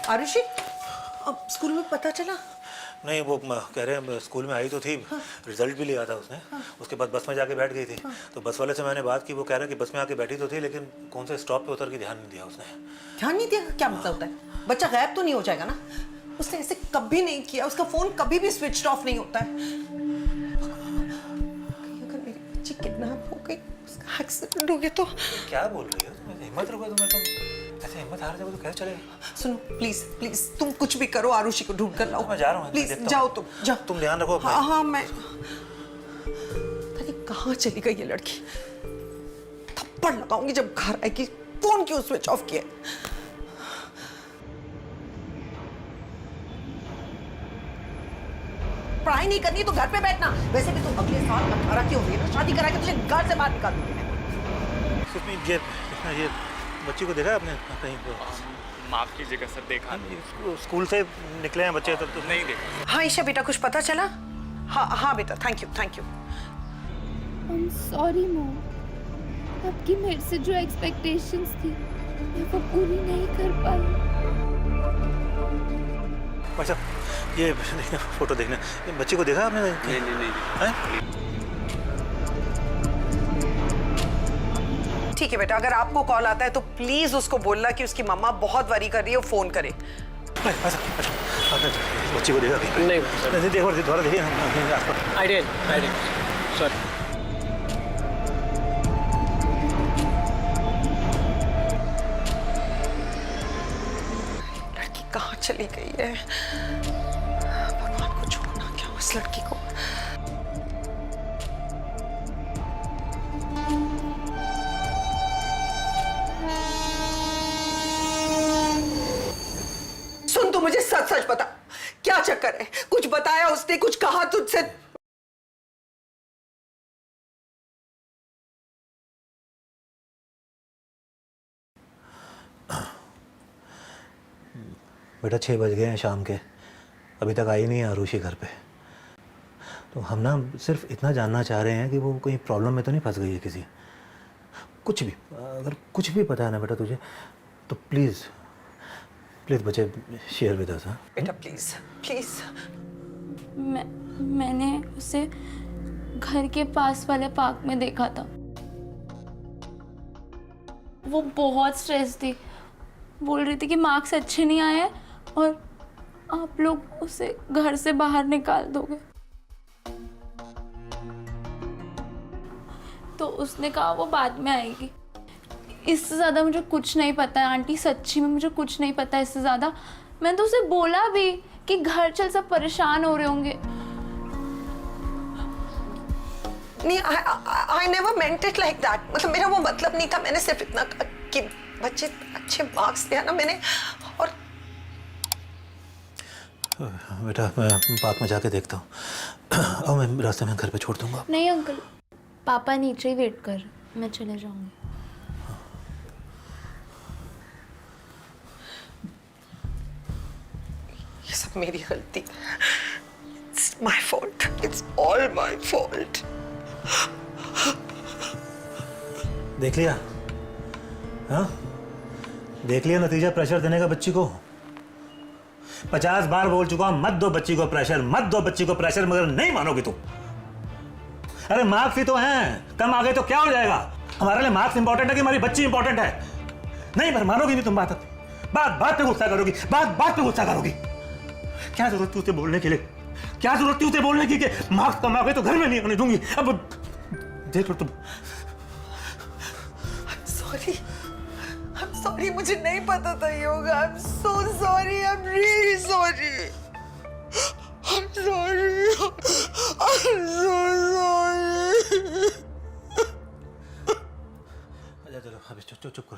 आरुषि, अब स्कूल में पता चला? नहीं, वो कह रहे हैं स्कूल में आई तो थी। हाँ। रिजल्ट भी लिया था उसने। हाँ। उसके बाद बस में जाके बैठ गई थी। हाँ। तो बस वाले से मैंने बात की, वो कह रहे हैं कि बस में आके बैठी तो थी लेकिन कौन से स्टॉप पे उतर के ध्यान नहीं दिया उसने। ध्यान नहीं दिया? क्या मतलब होता है? बच्चा गायब तो नहीं हो जाएगा ना? उसने ऐसे कभी नहीं किया, उसका फोन कभी भी स्विच ऑफ नहीं होता है। अगर मेरी बच्ची किडनैप हो गई, उसका एक्सीडेंट हो गया तो? क्या बोल रही हो तुम? हिम्मत रखो तुम, ऐसे हिम्मत हार जाओ तो कैसे चलेगा? सुनो प्लीज प्लीज, तुम कुछ भी करो, आरुषि को ढूंढ कर लाओ। मैं जा रहा हूँ, प्लीज जाओ, तुम जाओ। तुम ध्यान रखो। हाँ हाँ, मैं कहाँ चली गई ये लड़की? थप्पड़ लगाऊंगी जब घर आएगी। फोन क्यों स्विच ऑफ किया? पढ़ाई नहीं करनी तो घर पे बैठना। वैसे भी तुम अगले साल 18 की हो गई ना, शादी करा के तुझे घर से बाहर निकाल दूंगी मैं। ये बच्ची को देखा है आपने कहीं पे? माफ कीजिएगा सर, देखा स्कूल से निकले हैं बच्चे तब तो नहीं देखा। हाँ ईशा बेटा, कुछ पता चला? हाँ हाँ बेटा, thank you thank you. I'm sorry mom, आपकी मेरे से जो एक्सपेक्टेशंस थी मैं वो पूरी नहीं कर पाई। अच्छा, ये देखना, फोटो देखना। ये बच्ची को देखा आपने? नहीं। ठीक है बेटा, अगर आपको कॉल आता है तो प्लीज उसको बोलना कि उसकी मम्मा बहुत वरी कर रही है, फोन करे। अच्छा, आपने बच्ची को देखा? नहीं देखो, दोबारा देखिए। I did sorry. लड़की कहाँ चली गई है? भगवान को छोड़ना क्या उस लड़की को। सुन, तू मुझे सच सच बता, क्या चक्कर है? कुछ बताया उसने? कुछ कहा तुझसे? बेटा 6 बज गए हैं शाम के, अभी तक आई नहीं है आरुषि घर पे। तो हम ना सिर्फ इतना जानना चाह रहे हैं कि वो कोई प्रॉब्लम में तो नहीं फंस गई है किसी। कुछ भी, अगर कुछ भी पता है ना बेटा तुझे, तो प्लीज़ प्लीज़ बच्चे शेयर विद अस। बेटा प्लीज प्लीज। मैंने उसे घर के पास वाले पार्क में देखा था। वो बहुत स्ट्रेस थी, बोल रही थी कि मार्क्स अच्छे नहीं आए और आप लोग उसे घर से बाहर निकाल दोगे। तो उसने कहा वो बाद में आएगी। इससे ज़्यादा मुझे कुछ नहीं पता है आंटी, सच्ची में मुझे कुछ नहीं पता है इससे ज़्यादा। मैंने तो उसे बोला भी कि घर चल, सब परेशान हो रहे होंगे। नहीं, I never meant it like that। मतलब मेरा वो मतलब नहीं था। मैंने सिर्फ इतना कहा कि बच्चे अच्छे मार्क्स ले आना मैंने। और बेटा मैं पार्क में जाके देखता हूँ और मैं रास्ते में घर पे छोड़ दूँगा। नहीं अंकल, पापा नीचे ही वेट कर, मैं चले जाऊँगी। ये सब मेरी गलती। It's my fault। It's all my fault। देख लिया? हाँ, देख लिया नतीजा प्रेशर देने का बच्ची को। 50 बार बोल चुका हूं, मत दो बच्ची को प्रेशर, मत दो बच्ची को प्रेशर, मगर नहीं मानोगी तुम। अरे मार्क्स ही तो हैं, कम आ गए तो क्या हो जाएगा? हमारे लिए मार्क्स इंपॉर्टेंट है कि हमारी बच्ची इंपॉर्टेंट है? नहीं, पर मानोगी नहीं तुम। बात बात पे गुस्सा करोगी, बात पे गुस्सा करोगी। क्या जरूरत थी उसे बोलने के लिए? क्या जरूरत थी उसे बोलने की कि मार्क्स कम आ गए तो घर में नहीं आने दूंगी? अब देख लो तुम। I'm sorry, मुझे नहीं पता था ये होगा। I'm so sorry, I'm really sorry। I'm sorry, I'm so sorry। चलो अभी चुप कर,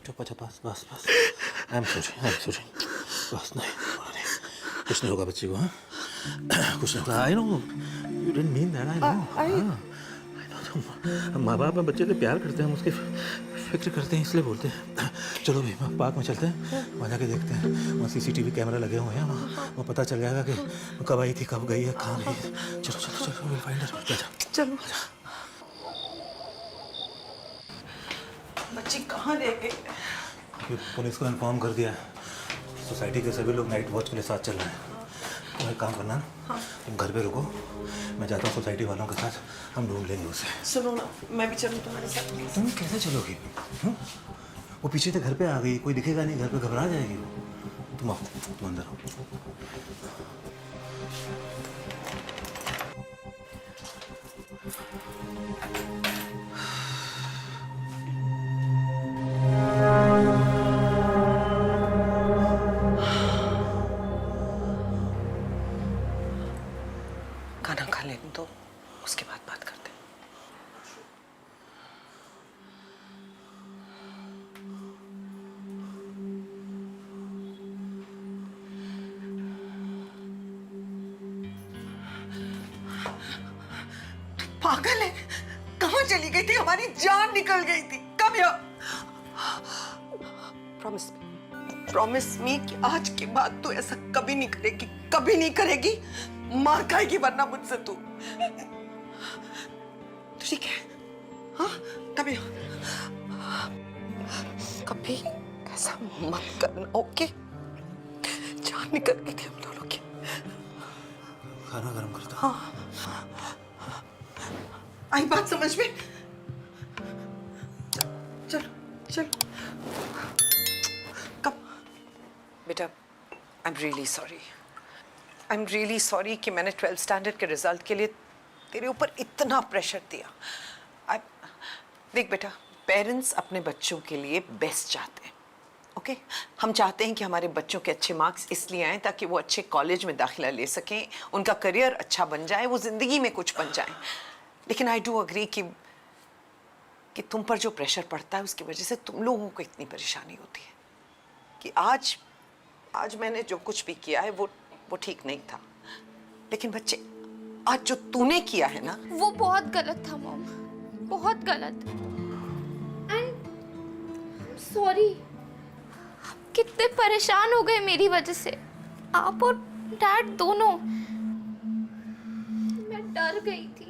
चुप। अच्छा बस। I am sorry. बस नहीं, कुछ नहीं होगा बच्ची को। हाँ, कुछ नहीं होगा। I know you didn't mean that. I know. I know, माँ बाप बच्चे से प्यार करते हैं, हम उसकी फिक्र करते हैं, इसलिए बोलते हैं। चलो भाई पार्क में चलते हैं, वहाँ जाके देखते हैं। वहाँ CCTV कैमरा लगे हुए हैं, वहाँ पता चल जाएगा कि कब आई थी, कब गई है, कहाँ गई है। चलो विल फाइंड हर। चलो। बच्ची कहाँ रह गई? पुलिस को इन्फॉर्म कर दिया है, सोसाइटी के सभी लोग नाइट वॉच के लिए साथ चल रहे हैं। तुम एक काम करना ना, तुम घर पे रुको, मैं जाता हूँ सोसाइटी वालों के साथ, हम ढूंढ लेंगे उसे। सुनो ना, मैं भी चलूँ तुम्हारे साथ? तुम कैसे चलोगी? वो पीछे से घर पे आ गई, कोई दिखेगा नहीं, घर पे घबरा जाएगी वो। तुम आओ, तुम अंदर आओ। खाना खा लेने दो, उसके बाद बात करते हैं। तू पागल है? कहाँ चली गई थी? हमारी जान निकल गई थी। कब या प्रॉमिस मी कि आज के बाद तू ऐसा कभी नहीं करेगी, कभी नहीं करेगी। मार खाएगी वरना मुझसे तू। ठीक है? हाँ, कभी कभी ऐसा मत करना, ओके? जान निकल गई थी हम दोनों की। खाना गर्म करता। हाँ, आई बात समझ में? चलो चलो। कब? बेटा, I am really sorry. I am really sorry कि मैंने 12th स्टैंडर्ड के रिजल्ट के लिए तेरे ऊपर इतना प्रेशर दिया। देख बेटा, पेरेंट्स अपने बच्चों के लिए बेस्ट चाहते हैं, ओके? हम चाहते हैं कि हमारे बच्चों के अच्छे मार्क्स इसलिए आएँ ताकि वो अच्छे कॉलेज में दाखिला ले सकें, उनका करियर अच्छा बन जाए, वो ज़िंदगी में कुछ बन जाए। लेकिन आई डू अग्री कि तुम पर जो प्रेशर पड़ता है उसकी वजह से तुम लोगों को इतनी परेशानी होती है कि आज मैंने जो कुछ भी किया है वो ठीक नहीं था। लेकिन बच्चे, आज जो तूने किया है ना, वो बहुत गलत था मॉम, बहुत गलत। एंड सॉरी, आप कितने परेशान हो गए मेरी वजह से, आप और डैड दोनों। मैं डर गई थी,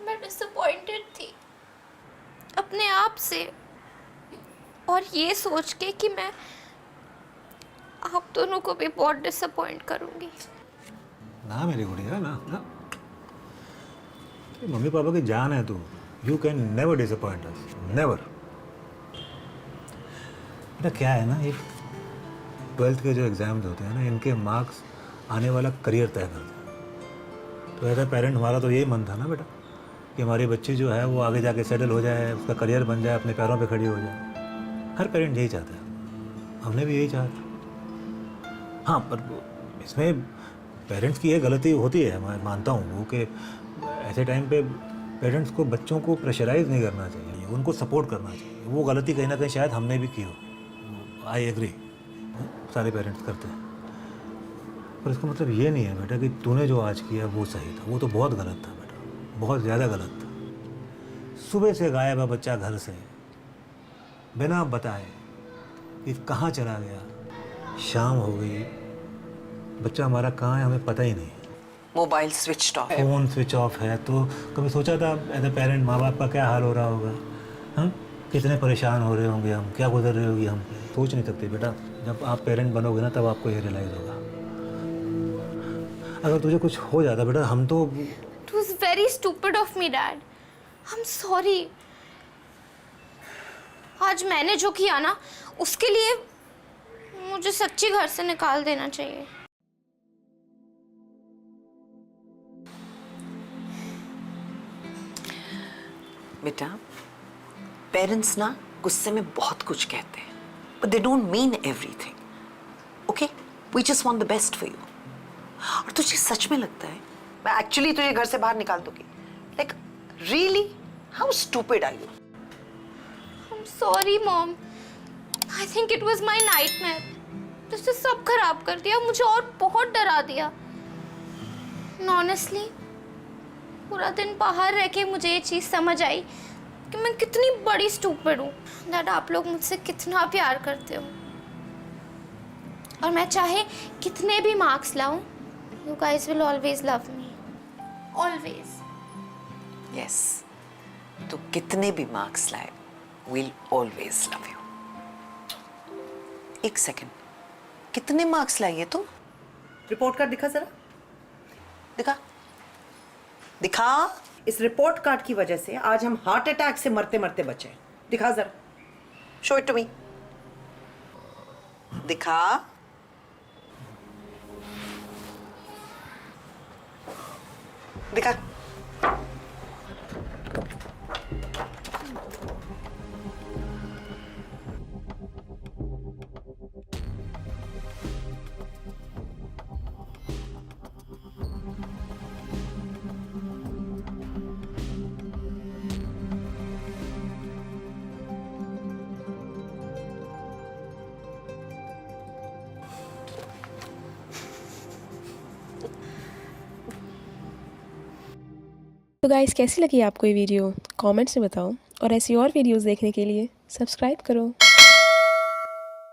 मैं डिसअपॉइंटेड थी अपने आप से, और ये सोच के कि मैं आप दोनों को भी बहुत डिसअपॉइंट करूंगी। ना मेरी गुड़िया, ना ना, मम्मी पापा की जान है तू। You can never disappoint us, never. बेटा क्या है ना, ये 12th के जो एग्ज़ाम्स होते हैं ना, इनके मार्क्स आने वाला करियर तय करते हैं। तो एज अ पेरेंट हमारा तो यही मन था ना बेटा कि हमारी बच्ची जो है वो आगे जाके सेटल हो जाए, उसका करियर बन जाए, अपने पैरों पे खड़ी हो जाए। हर पेरेंट यही चाहता है, हमने भी यही चाहा। हाँ, पर इसमें पेरेंट्स की ये गलती होती है, मैं मानता हूँ वो, कि ऐसे टाइम पे पेरेंट्स को बच्चों को प्रेशराइज नहीं करना चाहिए, उनको सपोर्ट करना चाहिए। वो गलती कहीं ना कहीं शायद हमने भी की हो। आई एग्री, सारे पेरेंट्स करते हैं, पर इसका मतलब ये नहीं है बेटा कि तूने जो आज किया वो सही था। वो तो बहुत गलत था बेटा, बहुत ज़्यादा गलत था। सुबह से गायब है बच्चा घर से, बिना बताए कि कहाँ चला गया। शाम हो गई, बच्चा हमारा कहाँ है हमें पता ही नहीं। मोबाइल स्विच ऑफ है, फ़ोन स्विच ऑफ है। तो कभी सोचा था एज ए पेरेंट माँ बाप का क्या हाल हो रहा होगा? हम कितने परेशान हो रहे होंगे, हम क्या गुजर रहे होगी, हम सोच नहीं सकते बेटा। जब आप पेरेंट बनोगे ना, तब आपको ये रियलाइज़ होगा। अगर तुझे कुछ हो जाता बेटा, हम तो It was very stupid of me, Dad. I'm sorry. आज मैंने जो किया ना, उसके लिए मुझे सच्ची घर से निकाल देना चाहिए। बेटा, पेरेंट्स ना गुस्से में बहुत कुछ कहते हैं, but they don't mean everything. Okay? We just want the best for you. और तुझे सच में लगता है मैं एक्चुअली तुझे घर से बाहर निकाल दूंगी? Like, really? How stupid are you? I'm sorry, Mom. I think it was my nightmare. तुझसे सब खराब कर दिया, मुझे और बहुत डरा दिया। And honestly, पूरा दिन बाहर रह के मुझे ये चीज़ समझ आई कि मैं कितनी बड़ी स्टूपिड हूँ। दैट आप लोग मुझसे कितना प्यार करते हो, और मैं चाहे कितने भी मार्क्स लाऊं, you guys will always love me. Always. Yes. तो कितने भी मार्क्स लाए, we'll always love you. एक सेकंड, कितने मार्क्स लाई है तुम? रिपोर्ट कार्ड दिखा जरा, दिखा दिखा। इस रिपोर्ट कार्ड की वजह से आज हम हार्ट अटैक से मरते मरते बचे। दिखा जरा, शो इट टू मी, दिखा। दिखा। तो गाइस कैसी लगी आपको ये वीडियो कमेंट्स में बताओ और ऐसी और वीडियोस देखने के लिए सब्सक्राइब करो।